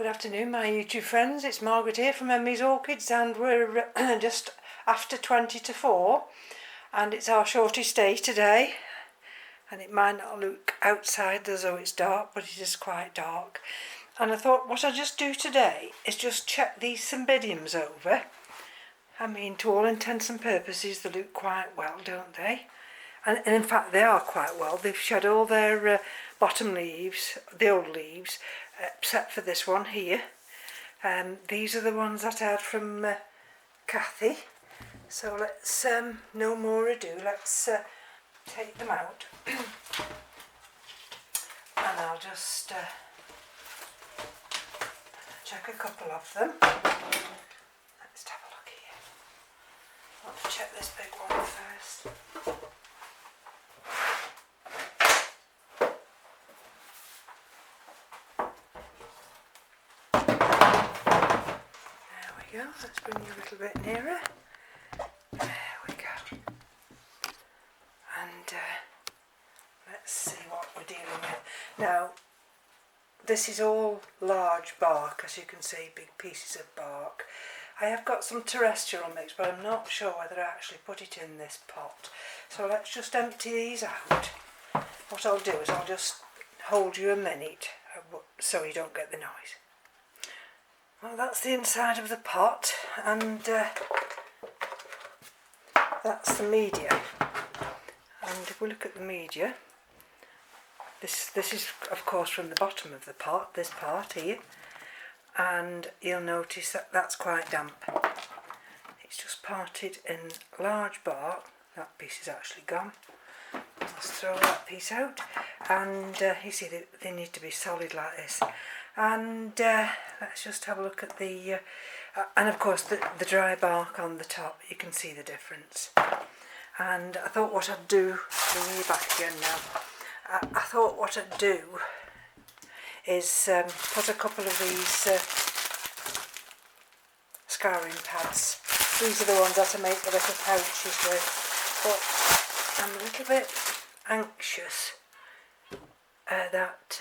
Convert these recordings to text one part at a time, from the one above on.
Good afternoon, my YouTube friends. It's Margaret here from Emmy's Orchids, and we're just after 20 to 4, and it's our shortest day today. And it might not look outside as though it's dark, but it is quite dark. And I thought what I'll just do today is just check these Cymbidiums over. I mean, to all intents and purposes, they look quite well, don't they? And in fact, they are quite well. They've shed all their bottom leaves, the old leaves, except for this one here. These are the ones that I had from Kathy. So let's, no more ado, let's take them out. And I'll just check a couple of them. Let's have a look here. I want to check this big one first. There we go, let's bring you a little bit nearer. There we go. And let's see what we're dealing with. Now, this is all large bark, as you can see, big pieces of bark. I have got some terrestrial mix, but I'm not sure whether I actually put it in this pot. So let's just empty these out. What I'll do is I'll just hold you a minute so you don't get the noise. Well, that's the inside of the pot, and that's the media. And if we look at the media, this is of course from the bottom of the pot, this part here, and you'll notice that that's quite damp. It's just parted in large bark. That piece is actually gone. Let's throw that piece out, and you see they need to be solid like this. And let's just have a look at the and of course the dry bark on the top. You can see the difference. And I thought what I'd do, bring you back again now, I thought what I'd do is put a couple of these scouring pads. These are the ones that I make the little pouches with, but I'm a little bit anxious that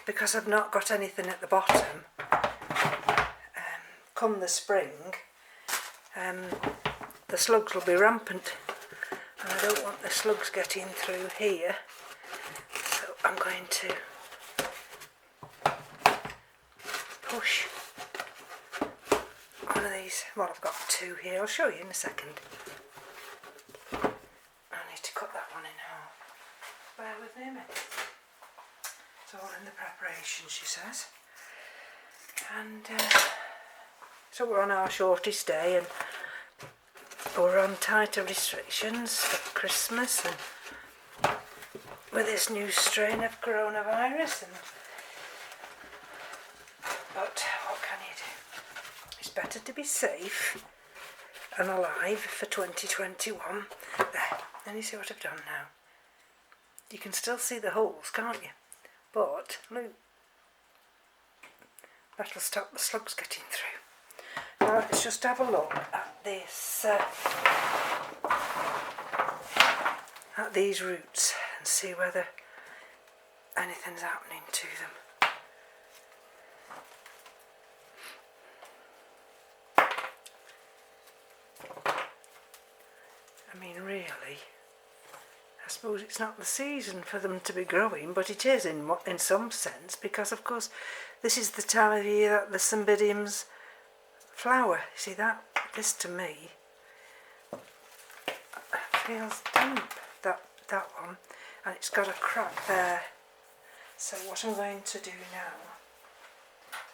because I've not got anything at the bottom, come the spring, the slugs will be rampant, and I don't want the slugs getting through here, so I'm going to push one of these. Well, I've got two here, I'll show you in a second. I need to cut that one in half. Bear with me a minute. It's all in the preparation, she says. And so we're on our shortest day, and we're on tighter restrictions for Christmas, and with this new strain of coronavirus. But what can you do? It's better to be safe and alive for 2021. There, and you see what I've done now. You can still see the holes, can't you? But look, that'll stop the slugs getting through. Now let's just have a look at this, at these roots, and see whether anything's happening to them. I mean, really, I suppose it's not the season for them to be growing, but it is in some sense, because of course this is the time of year that the Cymbidiums flower. See that? This to me feels damp, that one, and it's got a crack there. So what I'm going to do now,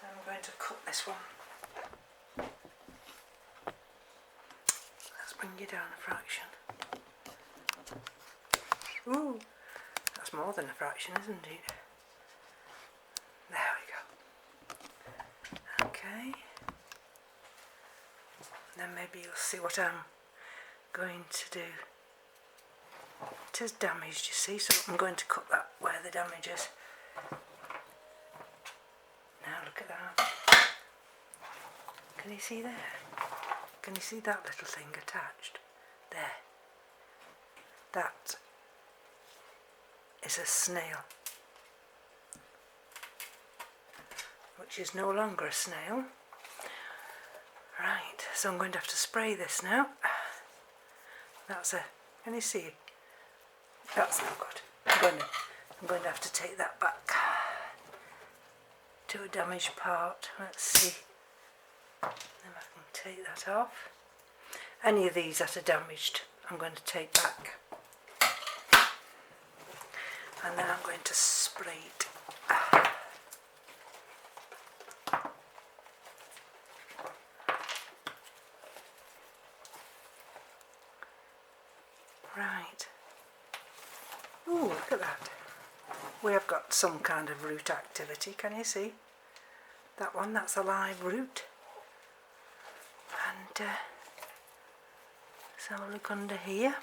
I'm going to cut this one. Let's bring you down a fraction. Ooh, that's more than a fraction, isn't it? There we go. Okay. Then maybe you'll see what I'm going to do. It is damaged, you see, so I'm going to cut that where the damage is. Now look at that. Can you see there? Can you see that little thing attached? There. That is a snail. which is no longer a snail. Right, so I'm going to have to spray this now. That's a, can you see? That's not good. I'm going to have to take that back to a damaged part. Let's see if I can take that off. Any of these that are damaged I'm going to take back. And then I'm going to spray it. Right. Ooh, look at that. We have got some kind of root activity, can you see? That one, that's a live root. And let's have a look under here.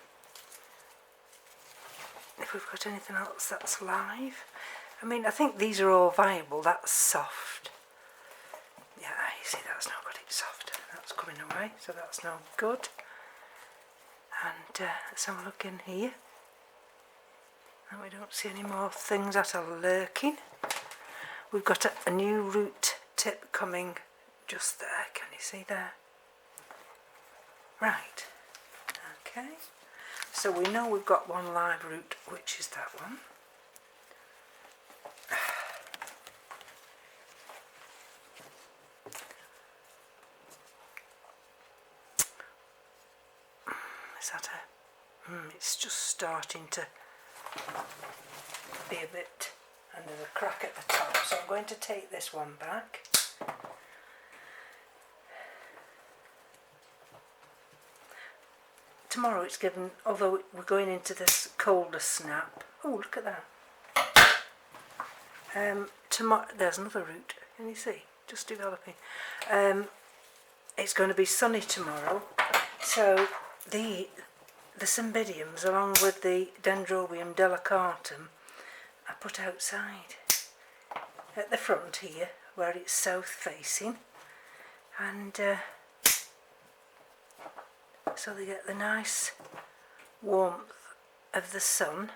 If we've got anything else that's live. I mean, I think these are all viable. That's soft. Yeah, you see, that's no good, it's soft. That's coming away, so that's no good. And let's have a look in here. And we don't see any more things that are lurking. We've got a new root tip coming just there. Can you see there? Right. Okay. So we know we've got one live root, which is that one. Is that a... it's just starting to be a bit, and there's a crack at the top, so I'm going to take this one back. Tomorrow it's given, although we're going into this colder snap. Oh, look at that. Tomorrow, there's another root, can you see? Just developing. It's going to be sunny tomorrow, so the Cymbidiums, along with the Dendrobium delicatum, I put outside at the front here, where it's south facing, and so they get the nice warmth of the sun.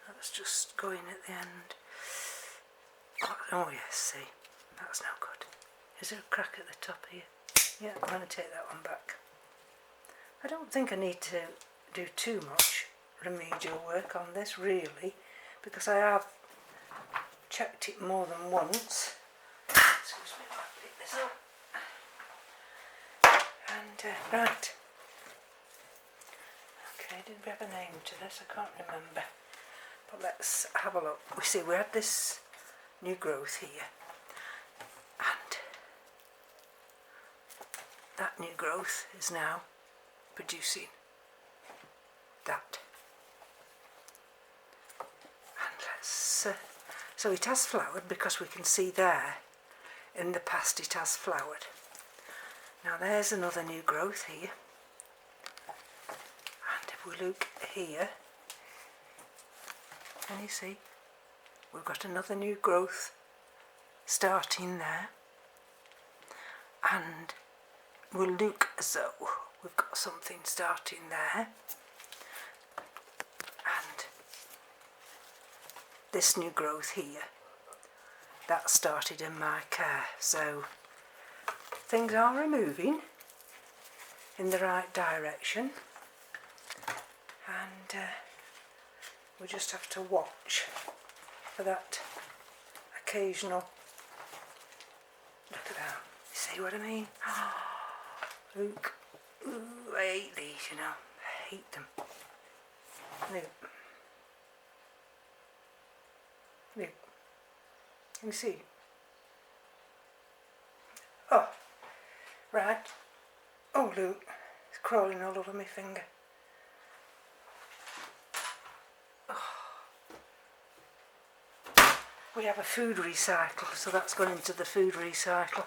That's just going at the end. Oh yes, see, that's no good. Is there a crack at the top here? Yeah, I'm going to take that one back. I don't think I need to do too much remedial work on this really, because I have checked it more than once. Excuse me, I'll pick this up. And right. Okay, did we have a name to this? I can't remember. But let's have a look. We see we had this new growth here, and that new growth is now producing that. And let's so it has flowered, because we can see there in the past it has flowered. Now there's another new growth here, and if we look here, can you see we've got another new growth starting there, and will look as though we've got something starting there, and this new growth here, that started in my care. So things are moving in the right direction, and we just have to watch for that occasional, look at that, you see what I mean? Look, ooh, I hate these, you know, I hate them. Look, look, you see? Oh, right, oh look, it's crawling all over my finger. We have a food recycle, so that's gone into the food recycle.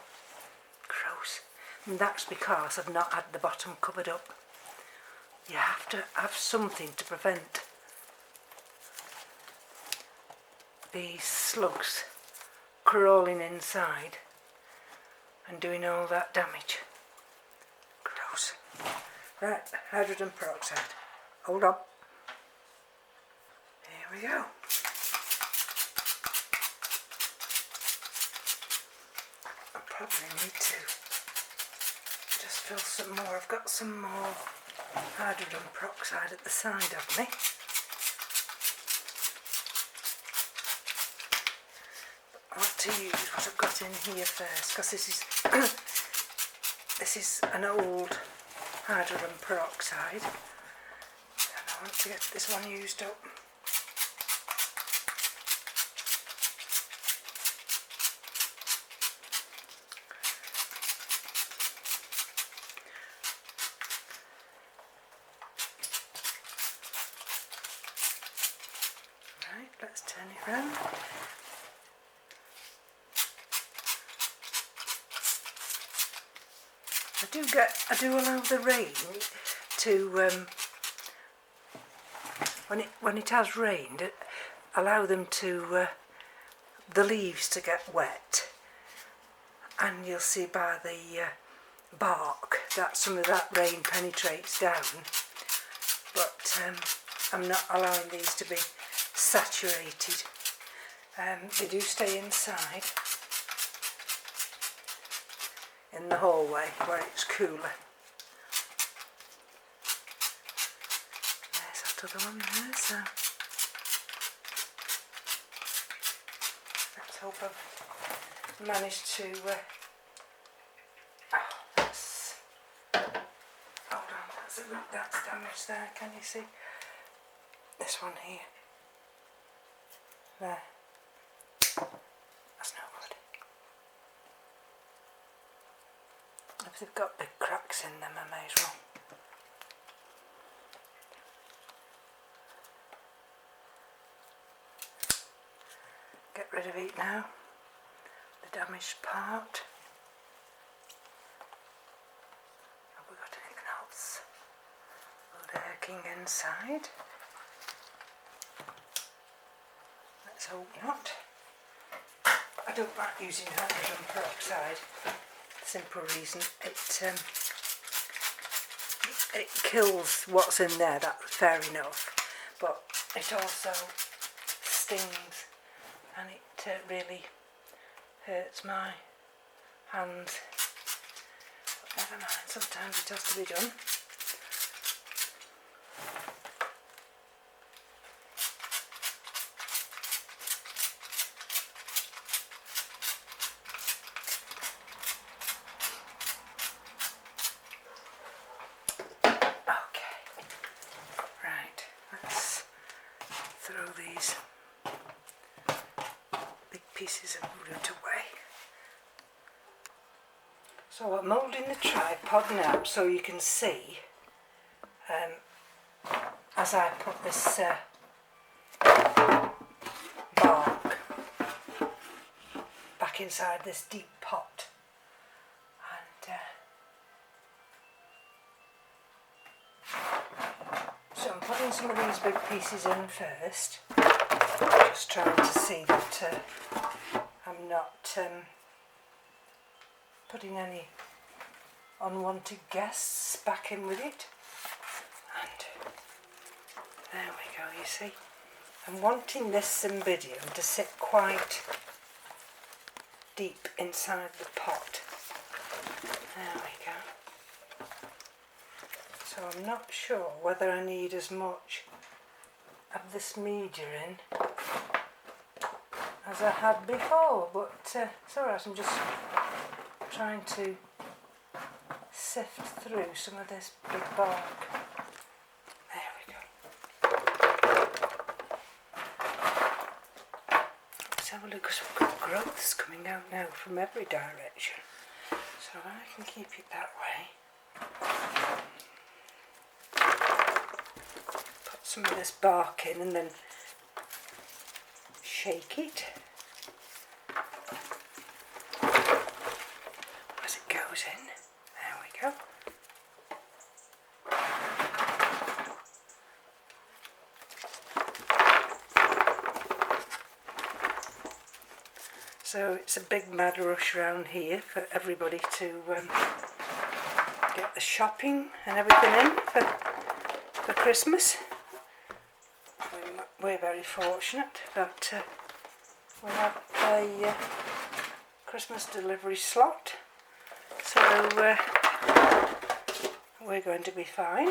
Gross. And that's because I've not had the bottom covered up. You have to have something to prevent these slugs crawling inside and doing all that damage. Gross. Right, hydrogen peroxide. Hold on. Here we go. probably need to just fill some more. I've got some more hydrogen peroxide at the side of me. I want to use what I've got in here first, because this is an old hydrogen peroxide, and I want to get this one used up. Right, let's turn it round. I do allow the rain to when it has rained, allow them to the leaves to get wet, and you'll see by the bark that some of that rain penetrates down. But I'm not allowing these to be saturated. They do stay inside in the hallway where it's cooler. There's that other one there, so let's hope I've managed to hold on, that's a root that's damaged there, can you see? This one here. There. That's no good. If they've got big cracks in them, I may as well. Get rid of it now, the damaged part. Have we got anything else lurking inside? Let's hope not. I don't like using hydrogen peroxide. Simple reason, it kills what's in there, that's fair enough, but it also stings, and it really hurts my hands. But never mind, sometimes it has to be done. Throw these big pieces of root away. So I'm moulding the tripod now so you can see as I put this bark back inside this deep pot, and so I'm putting some of these big pieces in first, just trying to see that I'm not putting any unwanted guests back in with it. And there we go, you see. I'm wanting this Cymbidium to sit quite deep inside the pot. There we go. So I'm not sure whether I need as much of this media in as I had before, but it's alright, I'm just trying to sift through some of this big bark. There we go. Let's have a look, because we've got growths coming out now from every direction, so I can keep it that way. Some of this bark in and then shake it as it goes in. There we go. So it's a big mad rush around here for everybody to get the shopping and everything in for Christmas. We're very fortunate that we have a Christmas delivery slot, so we're going to be fine.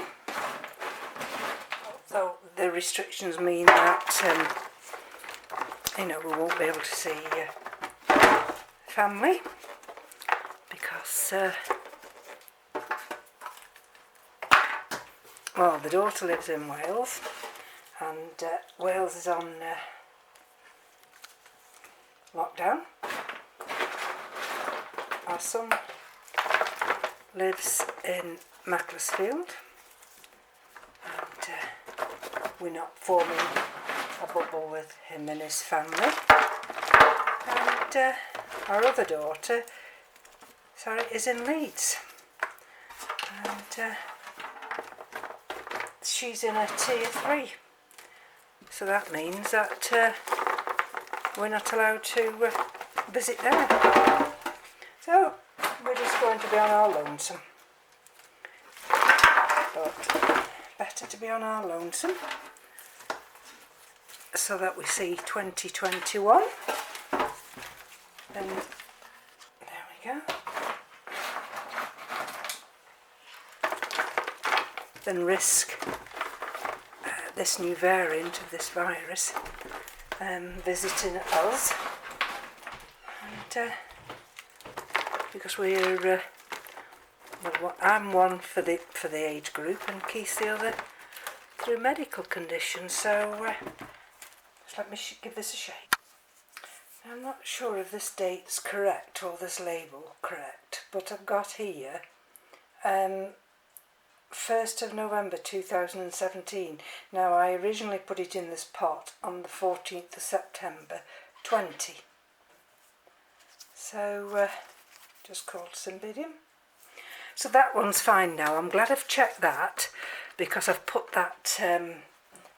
Although the restrictions mean that you know, we won't be able to see family because well, the daughter lives in Wales, and Wales is on lockdown. Our son lives in Macclesfield, and we're not forming a bubble with him and his family. And our other daughter, is in Leeds, and she's in a tier 3, so that means that we're not allowed to visit there. So we're just going to be on our lonesome, but better to be on our lonesome so that we see 2021. Then there we go. Than risk this new variant of this virus visiting us, and because we're well, I'm one for the age group, and Keith's the other through medical conditions. So just let me give this a shake. Now, I'm not sure if this date's correct or this label correct, but I've got here 1st of November 2017. Now, I originally put it in this pot on the 14th of September 20. So just called Cymbidium. So that one's fine now. I'm glad I've checked that, because I've put that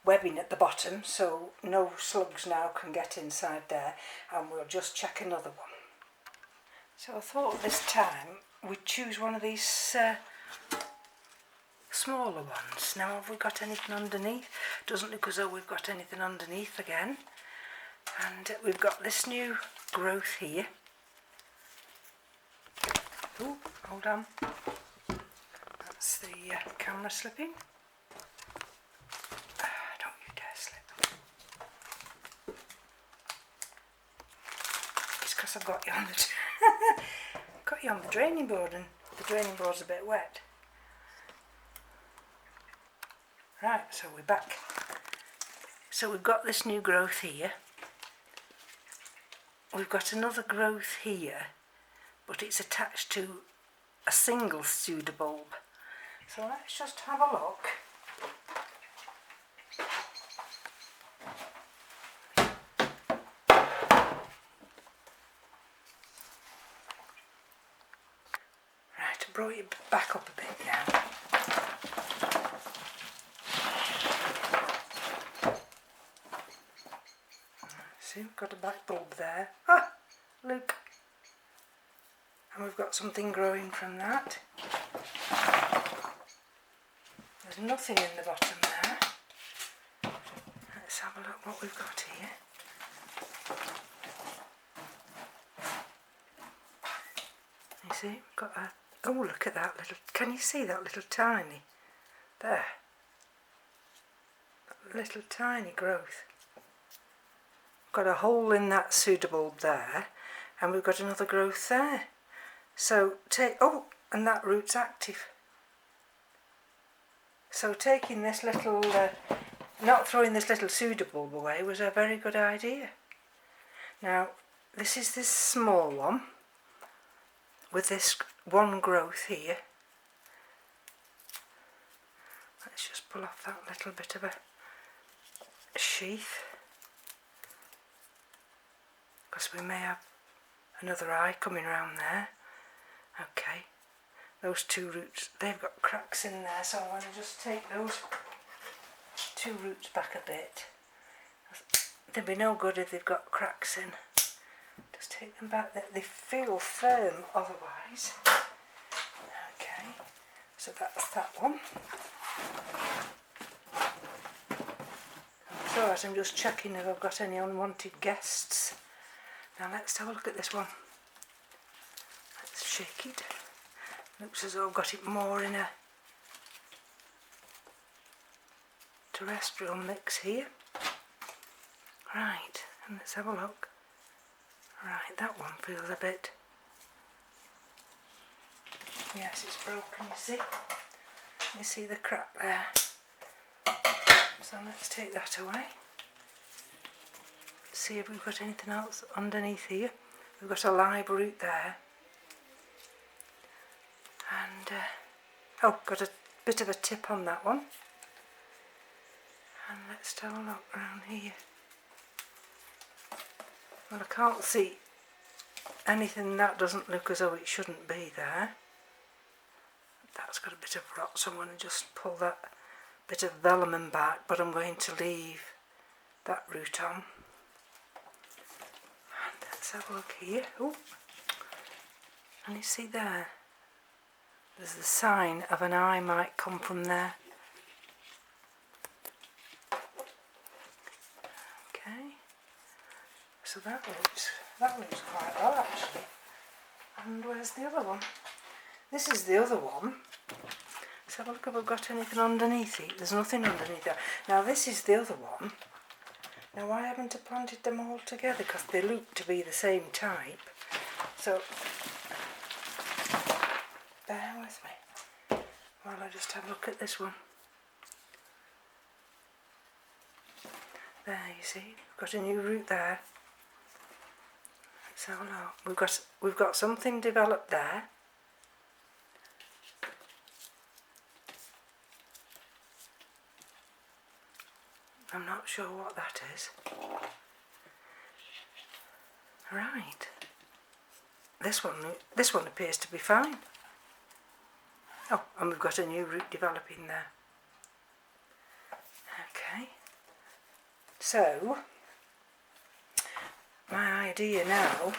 webbing at the bottom so no slugs now can get inside there, and we'll just check another one. So I thought this time we'd choose one of these smaller ones. Now, have we got anything underneath? Doesn't look as though we've got anything underneath again. And we've got this new growth here. Oh, hold on. That's the camera slipping. Don't you dare slip. It's because I've got you on the got you on the draining board, and the draining board's a bit wet. Right, so we're back. So we've got this new growth here. We've got another growth here, but it's attached to a single pseudobulb. So let's just have a look. Right, I brought it back up a bit now. See, we've got a black bulb there. Ah, look. And we've got something growing from that. There's nothing in the bottom there. Let's have a look what we've got here. You see, we've got a... Oh, look at that little... Can you see that little tiny? There. That little tiny growth. Got a hole in that pseudobulb there, and we've got another growth there. So take, oh, and that root's active. So taking this little, not throwing this little pseudobulb away was a very good idea. Now, this is this small one with this one growth here. Let's just pull off that little bit of a sheath, because we may have another eye coming around there. Okay, those two roots, they've got cracks in there, so I'm going to just take those two roots back a bit. They'd be no good if they've got cracks in. Just take them back, they feel firm otherwise. Okay, so that's that one. So as I'm just checking if I've got any unwanted guests. Now let's have a look at this one. shake it. Looks as though I've got it more in a terrestrial mix here. Right, and let's have a look. Right, that one feels a bit... Yes, it's broken, you see. You see the crack there. So let's take that away. See if we've got anything else underneath here. We've got a live root there. And, oh, got a bit of a tip on that one. And let's have a look around here. Well, I can't see anything that doesn't look as though it shouldn't be there. That's got a bit of rot, so I'm going to just pull that bit of velamen back, but I'm going to leave that root on. And let's have a look here. Oh, and you see there, there's the sign of an eye might come from there. Okay, so that looks quite well actually. And where's the other one? This is the other one. Let's have a look if I've got anything underneath it. There's nothing underneath there. Now this is the other one. Now I haven't planted them all together because they look to be the same type. So bear with me while I just have a look at this one. There, you see, we've got a new root there. Let's have a look. We've got something developed there. I'm not sure what that is. Right. This one appears to be fine. Oh, and we've got a new root developing there. Okay. So, my idea now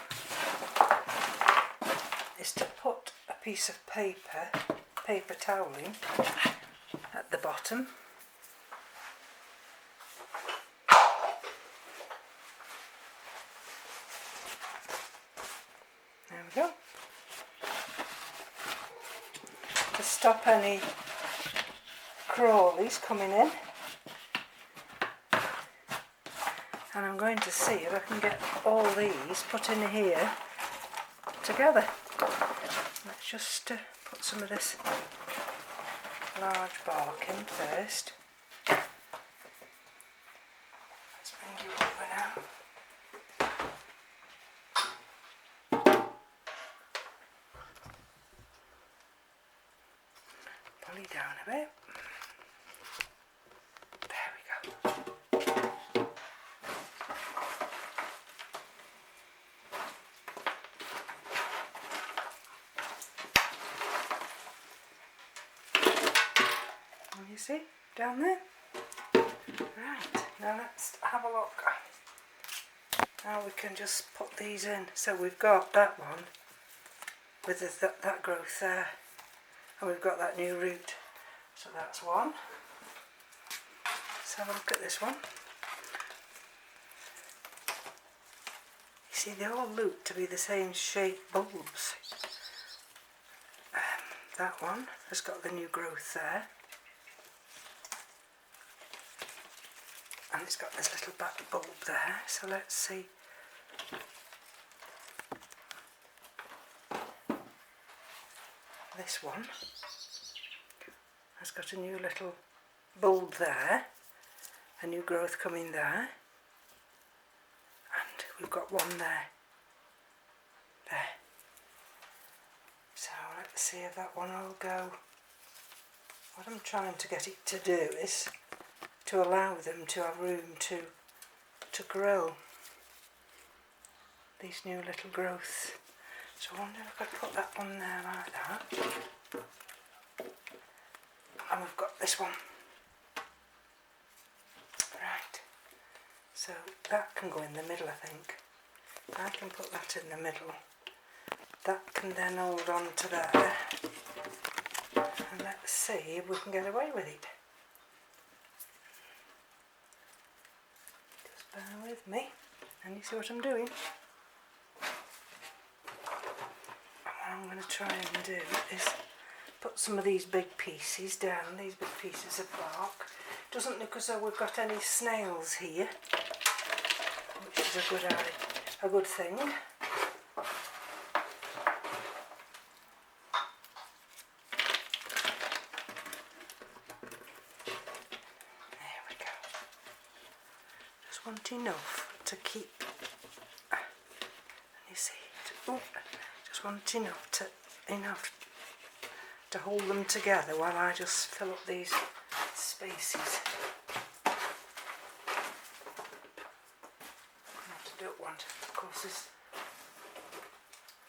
is to put a piece of paper toweling at the bottom. There we go. To stop any crawlies coming in. And I'm going to see if I can get all these put in here together. Let's just put some of this large bark in first. Let's bring you over now. Pull it down a bit. There we go. And you see, down there? Right, now let's have a look. Now we can just put these in. So we've got that one with that growth there. And we've got that new root. So that's one. Let's have a look at this one. You see, they all look to be the same shape bulbs. That one has got the new growth there. And it's got this little back bulb there. So let's see. This one has got a new little bulb there, a new growth coming there, and we've got one there. So let's see if that one will go. What I'm trying to get it to do is to allow them to have room to grow these new little growths. So I wonder if I could put that one there like that. And we've got this one. Right. So that can go in the middle, I think. I can put that in the middle. That can then hold on to there. And let's see if we can get away with it. Just bear with me. And you see what I'm doing? I'm going to try and do is put some of these big pieces down, these big pieces of bark. Doesn't look as though we've got any snails here, which is a good thing. There we go. Just want enough to keep, you see, just want enough to hold them together while I just fill up these spaces. What I don't want, of course, is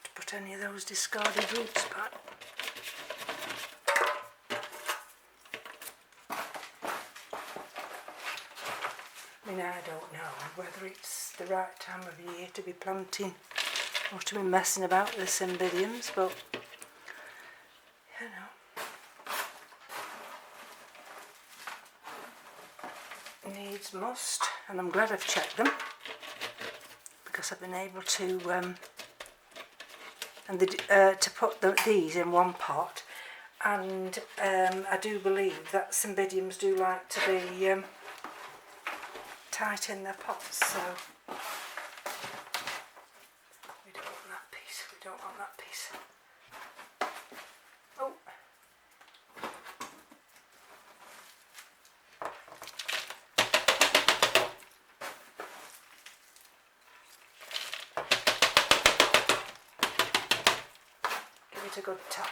to put any of those discarded roots back. I mean, I don't know whether it's the right time of year to be planting or to be messing about with the Cymbidiums, but you know, needs must, and I'm glad I've checked them because I've been able to to put these in one pot, and I do believe that Cymbidiums do like to be tight in their pots, so we don't want that piece, we don't want that piece. Oh. Give it a good tap.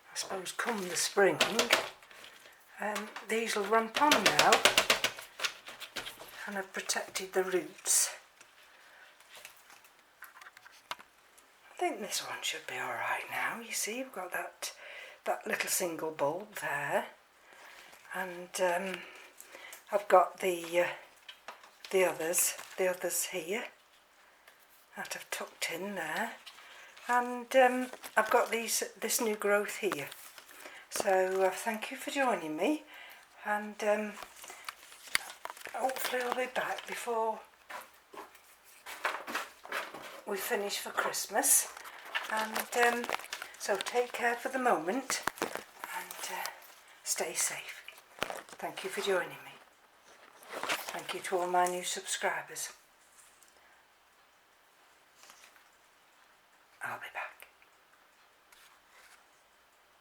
I suppose come the spring, these will ramp on now, and I've protected the roots. I think this one should be alright now. You see, we've got that little single bulb there, and I've got the others here that I've tucked in there. And I've got this new growth here. So thank you for joining me, and hopefully I'll be back before we finish for Christmas. And so take care for the moment, and stay safe. Thank you for joining me. Thank you to all my new subscribers.